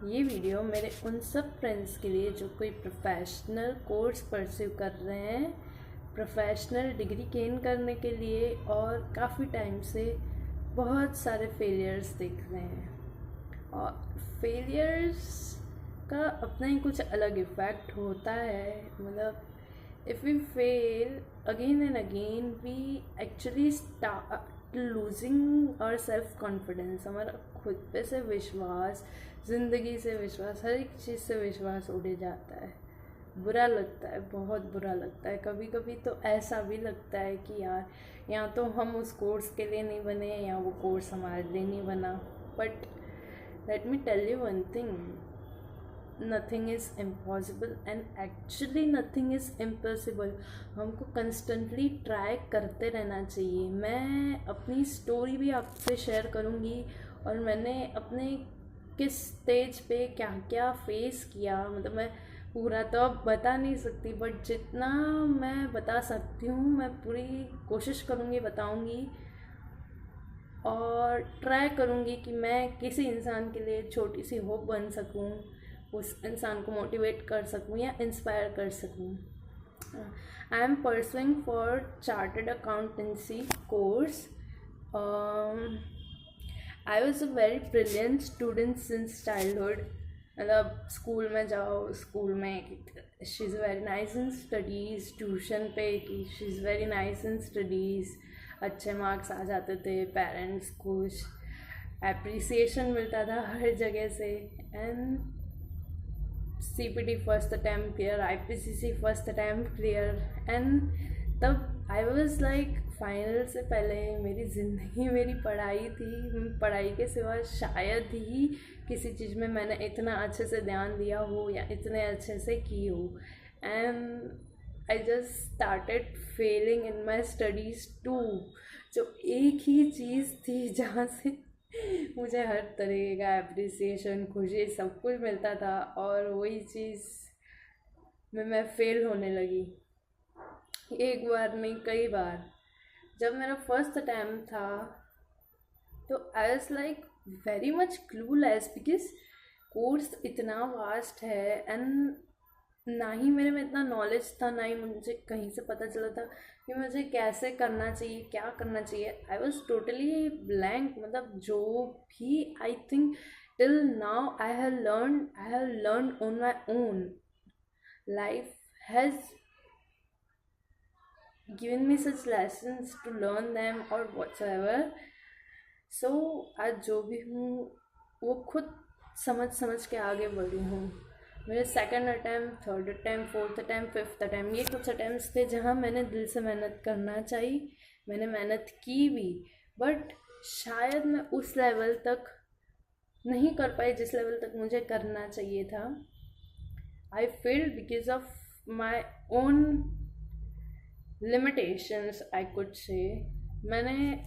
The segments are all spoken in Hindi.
ये वीडियो मेरे उन सब फ्रेंड्स के लिए जो कोई प्रोफेशनल कोर्स परस्यू कर रहे हैं, प्रोफेशनल डिग्री गेन करने के लिए और काफ़ी टाइम से बहुत सारे फेलियर्स देख रहे हैं। और फेलियर्स का अपना ही कुछ अलग इफ़ेक्ट होता है। मतलब if we fail again and again we actually start losing our self confidence. हमारा खुद पे से विश्वास, ज़िंदगी से विश्वास, हर एक चीज़ से विश्वास उड़ जाता है। बुरा लगता है, बहुत बुरा लगता है। कभी कभी तो ऐसा भी लगता है कि यार या तो हम उस कोर्स के लिए नहीं बने या वो कोर्स हमारे लिए नहीं बना। But let me tell you one thing, nothing is impossible and actually nothing is impossible. हमको कंस्टेंटली ट्राई करते रहना चाहिए। मैं अपनी स्टोरी भी आपसे शेयर करूँगी और मैंने अपने किस स्टेज पे क्या क्या फेस किया। मतलब मैं पूरा तो अब बता नहीं सकती, बट जितना मैं बता सकती हूँ मैं पूरी कोशिश करूँगी, बताऊँगी और ट्राई करूँगी कि मैं किसी इंसान के लिए छोटी सी होप बन सकूँ, उस इंसान को मोटिवेट कर सकूँ या इंस्पायर कर सकूँ। I am pursuing for chartered accountancy course. I was a very brilliant student since childhood. मतलब स्कूल में जाओ, स्कूल में she is very nice in studies, tuition पे कि she is very nice in studies, अच्छे मार्क्स आ जाते थे, पेरेंट्स खुश, एप्रिसिएशन मिलता था हर जगह से। And CPT first attempt clear, IPCC first attempt clear. And तब आई वॉज लाइक फाइनल से पहले मेरी ज़िंदगी मेरी पढ़ाई थी। पढ़ाई के सिवा शायद ही किसी चीज़ में मैंने इतना अच्छे से ध्यान दिया हो या इतने अच्छे से की हो। And I just started failing in my studies too. जो एक ही चीज़ थी जहाँ से मुझे हर तरह का एप्रिसिएशन, खुशी, सब कुछ मिलता था, और वही चीज़ में मैं फेल होने लगी। एक बार नहीं, कई बार। जब मेरा फर्स्ट अटैम्प्ट था तो I was like very much clueless, because course इतना वास्ट है एंड ना ही मेरे में इतना नॉलेज था, ना ही मुझे कहीं से पता चला था कि मुझे कैसे करना चाहिए, क्या करना चाहिए। I was totally blank. मतलब जो भी I think till now I have learn on my own. Life has given me such lessons to learn them or whatsoever. So आज जो भी हूँ वो खुद समझ समझ के आगे बढ़ी हूँ। मेरे second attempt, third attempt, fourth attempt, fifth attempt, ये कुछ अटैम्प्ट्स थे जहाँ मैंने दिल से मेहनत करना चाहिए। मैंने मेहनत की भी, बट शायद मैं उस लेवल तक नहीं कर पाई जिस लेवल तक मुझे करना चाहिए था। I failed because of my own limitations, I could say. मैंने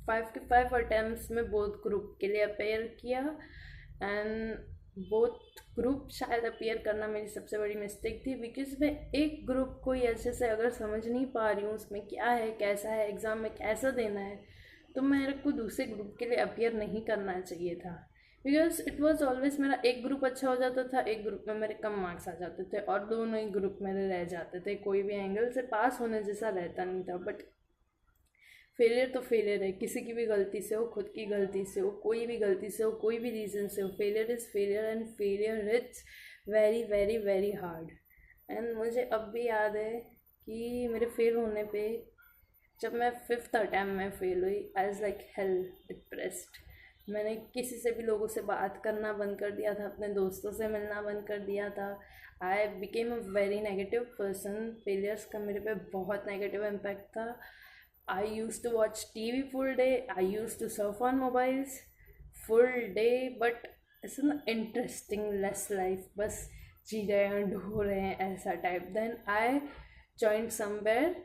5 के 5 अटैम्प्ट्स में बोथ ग्रुप के लिए अपेयर किया एंड बोथ ग्रुप शायद अपेयर करना मेरी सबसे बड़ी मिस्टेक थी, बिकॉज मैं एक ग्रुप को ही अच्छे से अगर समझ नहीं पा रही हूँ उसमें क्या है, कैसा है, एग्ज़ाम में कैसा देना है, तो मेरे को दूसरे ग्रुप के लिए अपेयर नहीं करना चाहिए था। बिकॉज इट वॉज ऑलवेज मेरा एक ग्रुप अच्छा हो जाता था, एक ग्रुप में मेरे कम मार्क्स आ जाते थे और दोनों ही ग्रुप मेरे रह जाते थे। कोई भी एंगल से पास होने जैसा रहता नहीं था। बट फेलियर तो फेलियर है, किसी की भी गलती से हो, खुद की गलती से हो, कोई भी गलती से हो, कोई भी रीज़न से हो, failure is failure and failure it's very very very hard. And मुझे अब भी याद है कि मेरे फेल होने पे, जब मैं फिफ्थ अटैम्प्ट में फेल हुई, I was like hell depressed. मैंने किसी से भी लोगों से बात करना बंद कर दिया था, अपने दोस्तों से मिलना बंद कर दिया था। I became a very negative person. Failures का मेरे पे बहुत नेगेटिव इम्पैक्ट था। I use to watch TV full day, I use to surf on mobiles full day, but it's an interesting less life, बस जी रहे हैं, ढो रहे हैं, ऐसा टाइप। Then I joint somewhere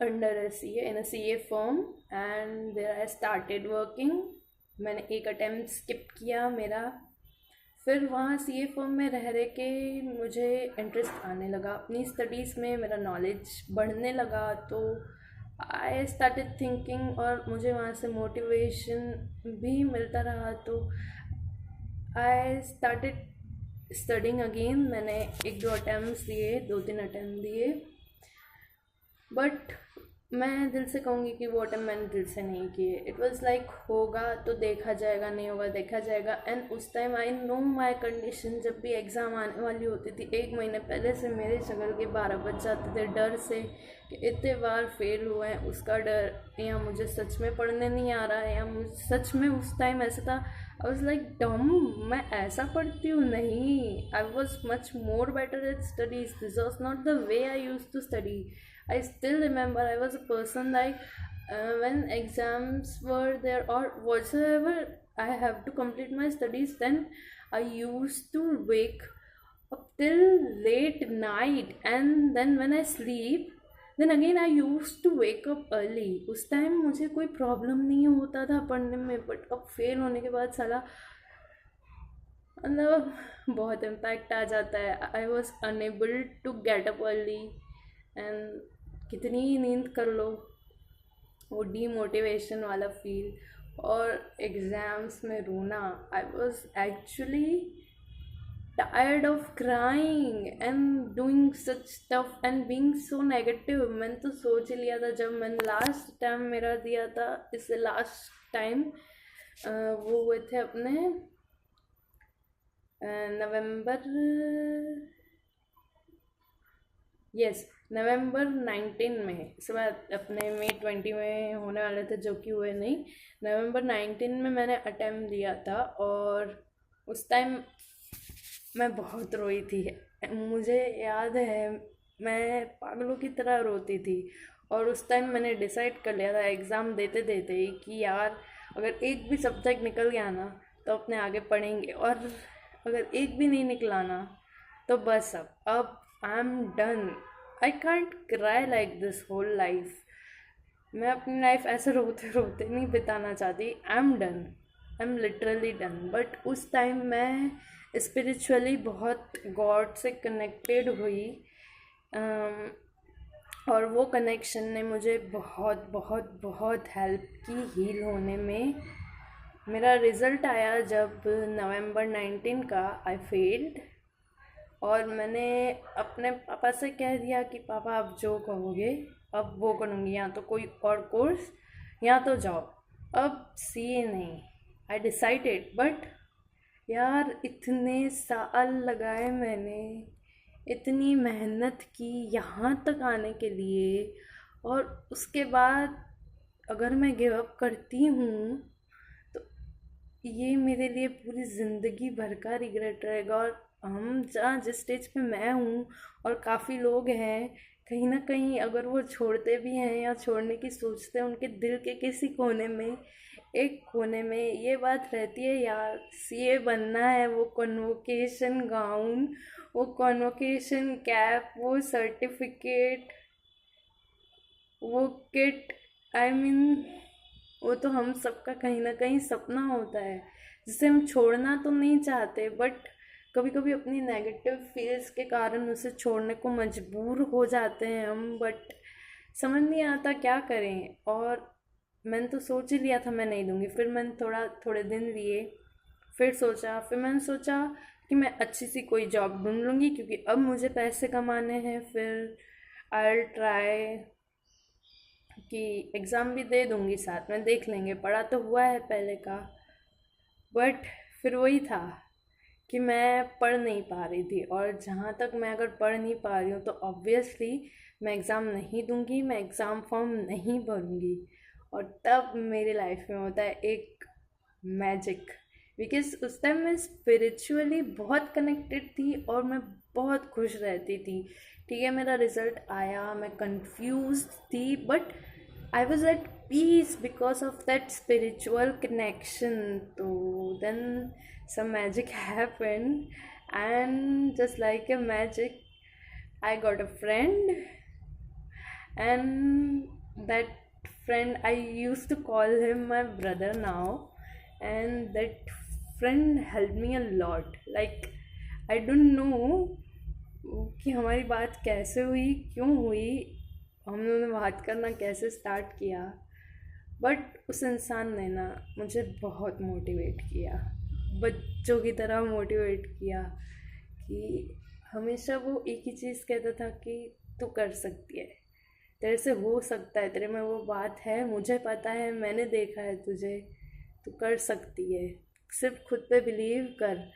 under a CA in a CA firm and there I started working. मैंने एक अटेम्प्ट स्किप किया मेरा। फिर वहाँ CA फर्म में रह रह के मुझे इंटरेस्ट आने लगा अपनी स्टडीज़ में, मेरा नॉलेज बढ़ने लगा। तो आई स्टार्टेड थिंकिंग, और मुझे वहाँ से मोटिवेशन भी मिलता रहा, तो आई स्टार्टेड स्टडिंग अगेन। मैंने 1-2 अटैम्प्ट दिए, 2-3 अटैम्प्ट दिए, बट मैं दिल से कहूँगी कि वो अटैम्प्ट मैंने दिल से नहीं किए। इट वॉज लाइक होगा तो देखा जाएगा, नहीं होगा देखा जाएगा। एंड उस time I know my condition. जब भी एग्ज़ाम आने वाली होती थी 1 महीने पहले से मेरे शक्ल के 12 बज जाते थे डर से कि इतने बार फेल हुए हैं, उसका डर, या मुझे सच में पढ़ने नहीं आ रहा है, या मुझे सच में उस टाइम ऐसा था। आई वॉज लाइक डम, मैं ऐसा पढ़ती हूँ? नहीं, I was much more better at studies. This was not the way I use to study. I still remember I was a person like when exams were there or whatsoever I have to complete my studies, then I used to wake up till late night, and then when I sleep, then again I used to wake up early. उस टाइम मुझे कोई प्रॉब्लम नहीं होता था पढ़ने में, बट अब फेल होने के बाद साला मतलब बहुत इम्पैक्ट आ जाता है। I was unable to get up early, and कितनी ही नींद कर लो, वो डीमोटिवेशन वाला फील और एग्ज़ाम्स में रोना। I was actually tired of crying and doing such stuff and being so negative. मैंने तो सोच ही लिया था जब मैंने लास्ट टाइम मेरा दिया था, इससे लास्ट टाइम वो हुए थे अपने नवंबर 19 में। इस बार अपने मई 20 में होने वाले थे, जो कि हुए नहीं। नवंबर 19 में मैंने अटेम्प्ट दिया था, और उस टाइम मैं बहुत रोई थी। मुझे याद है मैं पागलों की तरह रोती थी, और उस टाइम मैंने डिसाइड कर लिया था एग्ज़ाम देते देते ही कि यार अगर एक भी सब्जेक्ट निकल गया ना तो अपने आगे पढ़ेंगे, और अगर एक भी नहीं निकला ना तो बस अब I am done. I can't cry like this whole life. मैं अपनी लाइफ ऐसे रोते रोते नहीं बिताना चाहती। I am done, I am literally done. But उस टाइम मैं स्पिरिचुअली बहुत गॉड से कनेक्टेड हुई, और वो कनेक्शन ने मुझे बहुत बहुत बहुत हेल्प की हील होने में। मेरा रिज़ल्ट आया जब नवंबर 19 का, आई फेल्ड, और मैंने अपने पापा से कह दिया कि पापा आप जो कहोगे अब वो करूँगी, या तो कोई और कोर्स या तो जॉब, अब सीए नहीं। आई डिसाइडेड, बट यार इतने साल लगाए मैंने, इतनी मेहनत की यहाँ तक आने के लिए, और उसके बाद अगर मैं गिव अप करती हूँ तो ये मेरे लिए पूरी ज़िंदगी भर का रिग्रेट रहेगा। और हम जहाँ जिस स्टेज पे मैं हूँ और काफ़ी लोग हैं, कहीं ना कहीं अगर वो छोड़ते भी हैं या छोड़ने की सोचते हैं, उनके दिल के किसी कोने में, एक कोने में ये बात रहती है यार सीए बनना है। वो कन्वोकेशन गाउन, वो कन्वोकेशन कैप, वो सर्टिफिकेट, वो किट, आई मीन वो तो हम सबका कहीं ना कहीं सपना होता है जिसे हम छोड़ना तो नहीं चाहते, बट कभी कभी अपनी नेगेटिव फील्स के कारण उसे छोड़ने को मजबूर हो जाते हैं हम। बट समझ नहीं आता क्या करें, और मैंने तो सोच ही लिया था मैं नहीं दूंगी। फिर मैंने थोड़े दिन लिए, फिर मैंने सोचा कि मैं अच्छी सी कोई जॉब ढूंढ लूँगी, क्योंकि अब मुझे पैसे कमाने हैं। फिर आई ट्राई कि एग्ज़ाम भी दे दूँगी, साथ में देख लेंगे, पढ़ा तो हुआ है पहले का। बट फिर वही था कि मैं पढ़ नहीं पा रही थी, और जहाँ तक मैं अगर पढ़ नहीं पा रही हूँ तो ऑब्वियसली मैं एग्ज़ाम नहीं दूँगी, मैं एग्ज़ाम फॉर्म नहीं भरूँगी। और तब मेरी लाइफ में होता है एक मैजिक, बिकॉज उस टाइम मैं स्पिरिचुअली बहुत कनेक्टेड थी और मैं बहुत खुश रहती थी। ठीक है, मेरा रिज़ल्ट आया, मैं कंफ्यूज थी, but I was at peace because of that spiritual connection. So then some magic happened, and just like a magic, I got a friend, and that friend, I used to call him my brother now, and that friend helped me a lot. Like I don't know कि हमारी बात कैसे हुई, क्यों हुई, हम लोगों ने बात करना कैसे स्टार्ट किया, बट उस इंसान ने ना मुझे बहुत मोटिवेट किया, बच्चों की तरह मोटिवेट किया। कि हमेशा वो एक ही चीज़ कहता था कि तू कर सकती है, तेरे से हो सकता है, तेरे में वो बात है, मुझे पता है, मैंने देखा है तुझे, तू कर सकती है, सिर्फ खुद पे बिलीव कर।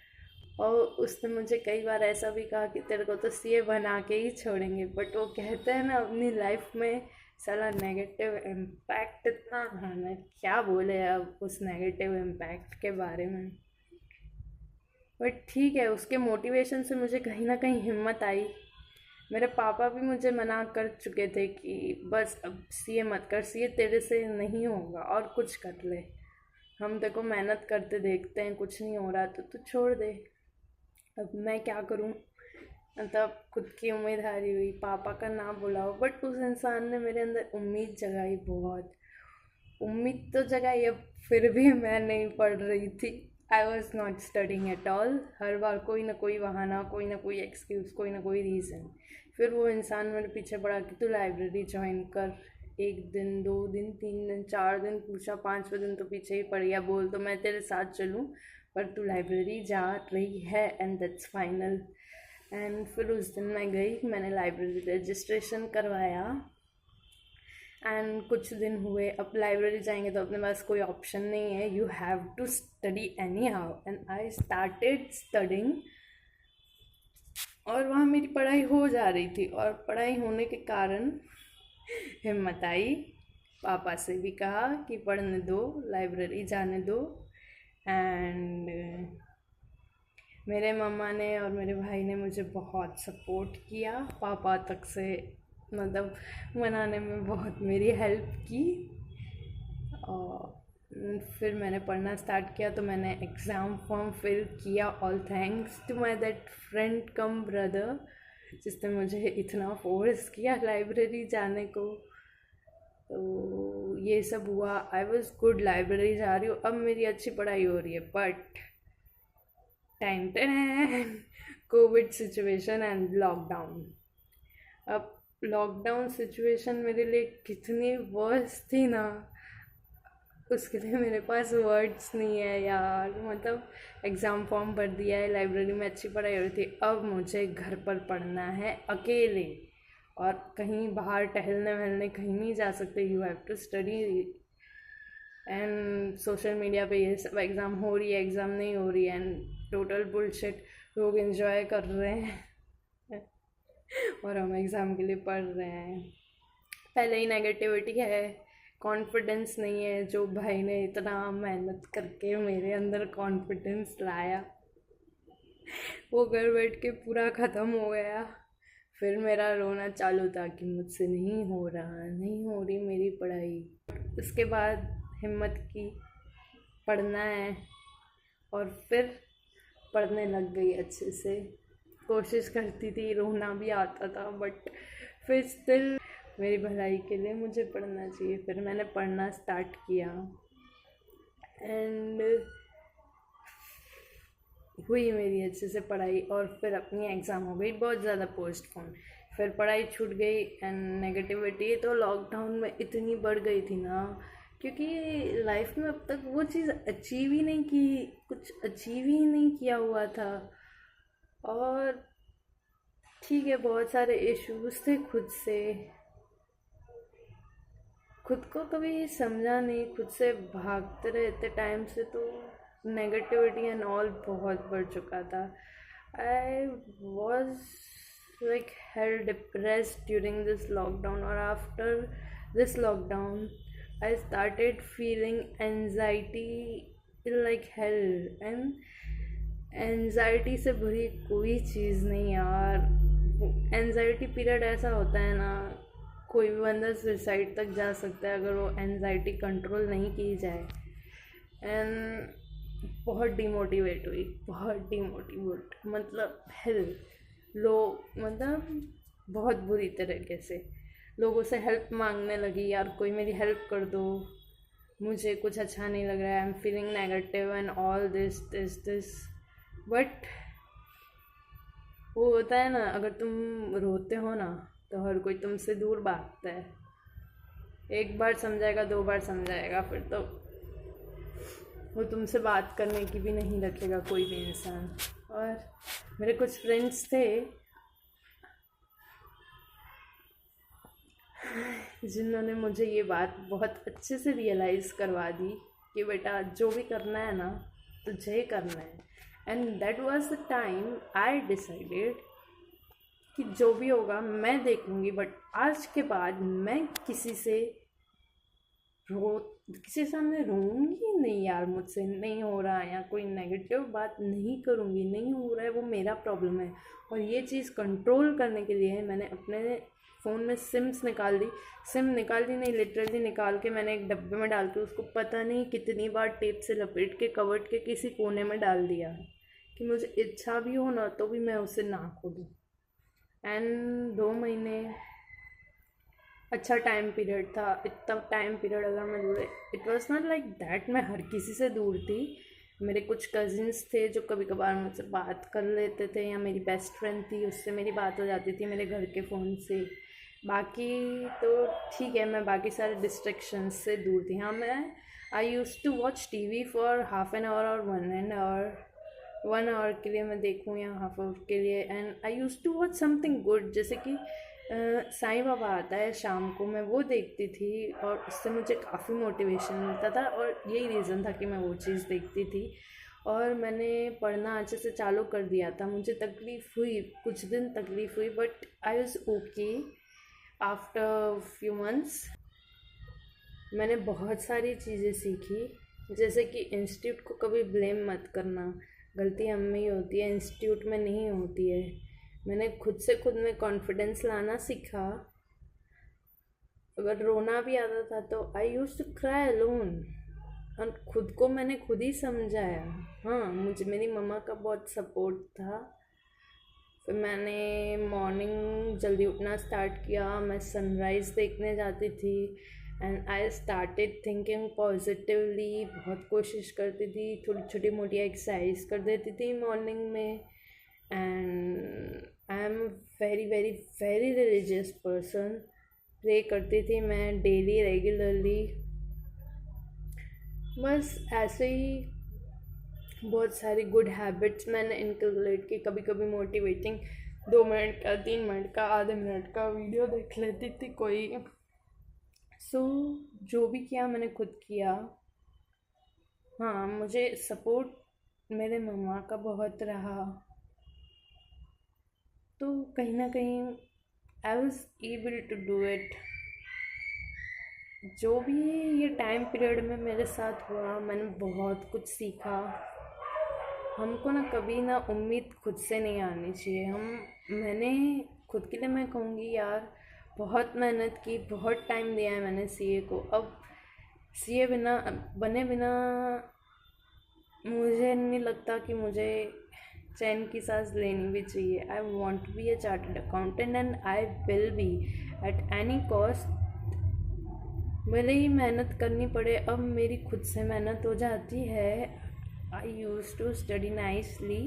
और उसने मुझे कई बार ऐसा भी कहा कि तेरे को तो सीए बना के ही छोड़ेंगे, बट वो कहते हैं ना अपनी लाइफ में साला नेगेटिव इम्पैक्ट इतना था ना, क्या बोले अब उस नेगेटिव इम्पैक्ट के बारे में। बट ठीक है, उसके मोटिवेशन से मुझे कहीं ना कहीं हिम्मत आई। मेरे पापा भी मुझे मना कर चुके थे कि बस अब सीए मत कर, सीए तेरे से नहीं होगा और कुछ कर ले, हम देखो मेहनत करते देखते हैं, कुछ नहीं हो रहा तो तू छोड़ दे। अब मैं क्या करूं, मतलब खुद की उम्मीद हारी हुई, पापा का ना बुलाओ, बट उस इंसान ने मेरे अंदर उम्मीद जगाई, बहुत उम्मीद तो जगाई। अब फिर भी मैं नहीं पढ़ रही थी, I was not studying at all. हर बार कोई ना कोई बहाना, कोई ना कोई एक्सक्यूज़, कोई ना कोई रीज़न। फिर वो इंसान मेरे पीछे पड़ा कि तू लाइब्रेरी ज्वाइन कर। 1 दिन, 2 दिन, 3 दिन, 4 दिन पूछा, 5वें दिन तो पीछे ही पड़ गया, बोल तो मैं तेरे साथ चलूँ पर तू लाइब्रेरी जा रही है एंड दैट्स फाइनल। एंड फिर उस दिन मैं गई, मैंने लाइब्रेरी रजिस्ट्रेशन करवाया एंड कुछ दिन हुए। अब लाइब्रेरी जाएंगे तो अपने पास कोई ऑप्शन नहीं है, you have to study anyhow, and I started studying. और वहाँ मेरी पढ़ाई हो जा रही थी, और पढ़ाई होने के कारण हिम्मत आई, पापा से भी कहा कि पढ़ने दो, लाइब्रेरी जाने दो। एंड मेरे मम्मा ने और मेरे भाई ने मुझे बहुत सपोर्ट किया, पापा तक से मतलब मनाने में बहुत मेरी हेल्प की। और फिर मैंने पढ़ना स्टार्ट किया, तो मैंने एग्ज़ाम फॉर्म फिल किया, all thanks to my that friend cum brother जिसने मुझे इतना फोर्स किया लाइब्रेरी जाने को। तो ये सब हुआ, आई वॉज गुड, लाइब्रेरी जा रही हूँ, अब मेरी अच्छी पढ़ाई हो रही है। But time Covid situation and lockdown. अब लॉकडाउन सिचुएशन मेरे लिए कितनी वर्स थी ना, उसके लिए मेरे पास वर्ड्स नहीं है यार। मतलब एग्ज़ाम फॉर्म भर दिया है, लाइब्रेरी में अच्छी पढ़ाई हो रही थी, अब मुझे घर पर पढ़ना है अकेले, और कहीं बाहर टहलने वहलने कहीं नहीं जा सकते, you have to study. And social media पे ये सब एग्ज़ाम हो रही है, एग्ज़ाम नहीं हो रही है, एंड टोटल बुलशिट, लोग एंजॉय कर रहे हैं और हम एग्ज़ाम के लिए पढ़ रहे हैं। पहले ही नेगेटिविटी है, कॉन्फिडेंस नहीं है, जो भाई ने इतना मेहनत करके मेरे अंदर कॉन्फिडेंस लाया वो घर बैठ के पूरा ख़त्म हो गया। फिर मेरा रोना चालू था कि मुझसे नहीं हो रहा, नहीं हो रही मेरी पढ़ाई। उसके बाद हिम्मत की, पढ़ना है, और फिर पढ़ने लग गई अच्छे से। कोशिश करती थी, रोना भी आता था, बट फिर स्टिल मेरी भलाई के लिए मुझे पढ़ना चाहिए। फिर मैंने पढ़ना स्टार्ट किया एंड हुई मेरी अच्छे से पढ़ाई, और फिर अपनी एग्ज़ाम हो गई बहुत ज़्यादा पोस्टपोन। फिर पढ़ाई छूट गई एंड नेगेटिविटी तो लॉकडाउन में इतनी बढ़ गई थी ना, क्योंकि लाइफ में अब तक वो चीज़ अचीव ही नहीं की, कुछ अचीव ही नहीं किया हुआ था। और ठीक है, बहुत सारे इश्यूज थे खुद से, खुद को कभी समझा नहीं, खुद से भागते रहते टाइम से, तो नेगेटिविटी एंड ऑल बहुत बढ़ चुका था। I was like hell depressed during this lockdown, or after this lockdown I started feeling anxiety like hell, and anxiety से भरी कोई चीज़ नहीं यार। एनजाइटी पीरियड ऐसा होता है ना, कोई भी बंदा सुसाइड तक जा सकता है अगर वो एनजाइटी कंट्रोल नहीं की जाए। एंड बहुत डिमोटिवेट हुई, बहुत डिमोटिवेट, मतलब हेल मतलब बहुत बुरी तरीके से लोगों से हेल्प मांगने लगी, यार कोई मेरी हेल्प कर दो, मुझे कुछ अच्छा नहीं लग रहा है, I am feeling negative and all this. But वो होता है ना, अगर तुम रोते हो ना तो हर कोई तुमसे दूर भागता है। एक बार समझाएगा, 2 बार समझाएगा, फिर तो वो तुमसे बात करने की भी नहीं रखेगा कोई भी इंसान। और मेरे कुछ फ्रेंड्स थे जिन्होंने मुझे ये बात बहुत अच्छे से रियलाइज़ करवा दी कि बेटा जो भी करना है ना तुझे करना है। And that was the time I decided कि जो भी होगा मैं देखूंगी, बट आज के बाद मैं किसी सामने रोऊंगी नहीं यार, मुझसे नहीं हो रहा, या कोई नेगेटिव बात नहीं करूँगी, नहीं हो रहा है वो मेरा प्रॉब्लम है। और ये चीज़ कंट्रोल करने के लिए मैंने अपने फ़ोन में सिम निकाल दी नहीं, लिटरली निकाल के मैंने एक डब्बे में डाल के उसको पता नहीं कितनी बार टेप से लपेट के कवर्ड के किसी कोने में डाल दिया कि मुझे इच्छा भी हो ना तो भी मैं उसे ना खोलूँ। एंड 2 महीने अच्छा टाइम पीरियड था। इतना टाइम पीरियड अगर मैं दूर, it was not like that मैं हर किसी से दूर थी। मेरे कुछ कज़िन्स थे जो कभी कभार मुझसे बात कर लेते थे, या मेरी बेस्ट फ्रेंड थी उससे मेरी बात हो जाती थी मेरे घर के फ़ोन से। बाकी तो ठीक है, मैं बाकी सारे डिस्ट्रैक्शंस से दूर थी। हाँ, I use to watch TV for half an hour और 1 आवर के लिए मैं देखूँ या हाफ आवर के लिए। And I use to watch something good, जैसे कि साईं बाबा आता है शाम को, मैं वो देखती थी और उससे मुझे काफ़ी मोटिवेशन मिलता था, और यही रीज़न था कि मैं वो चीज़ देखती थी। और मैंने पढ़ना अच्छे से चालू कर दिया था। मुझे तकलीफ़ हुई, कुछ दिन तकलीफ़ हुई, but I was okay after few months. मैंने बहुत सारी चीज़ें सीखी, जैसे कि इंस्टीट्यूट को कभी ब्लेम मत करना, गलती हम में ही होती है, इंस्टीट्यूट में नहीं होती है। मैंने खुद में कॉन्फिडेंस लाना सीखा। अगर रोना भी आता था तो I used to cry alone, और खुद को मैंने खुद ही समझाया। हाँ, मुझे मेरी मम्मा का बहुत सपोर्ट था। फिर मैंने मॉर्निंग जल्दी उठना स्टार्ट किया, मैं सनराइज़ देखने जाती थी। And I started thinking positively, बहुत कोशिश करती थी, थोड़ी छोटी मोटी एक्सरसाइज कर देती थी मॉर्निंग में। And I am very very very religious person. Pray करती थी मैं डेली रेगुलरली। बस ऐसे ही बहुत सारी गुड हैबिट्स मैंने इनकलकेट की। कभी कभी मोटिवेटिंग 2 मिनट का, 3 मिनट का, आधे मिनट का वीडियो देख लेती थी कोई। जो भी किया मैंने खुद किया। हाँ, मुझे सपोर्ट मेरे मम्मा का बहुत रहा, तो कहीं ना कहीं I was able to do it. जो भी ये टाइम पीरियड में मेरे साथ हुआ, मैंने बहुत कुछ सीखा। हमको ना कभी ना उम्मीद खुद से नहीं आनी चाहिए। मैंने खुद के लिए मैं कहूँगी यार, बहुत मेहनत की, बहुत टाइम दिया है मैंने सीए को। अब सीए बने बिना मुझे नहीं लगता कि मुझे चैन की सांस लेनी भी चाहिए। I want to be a chartered accountant and I will be at any cost. भले ही मेहनत करनी पड़े, अब मेरी खुद से मेहनत हो जाती है। आई यूज़ टू स्टडी नाइसली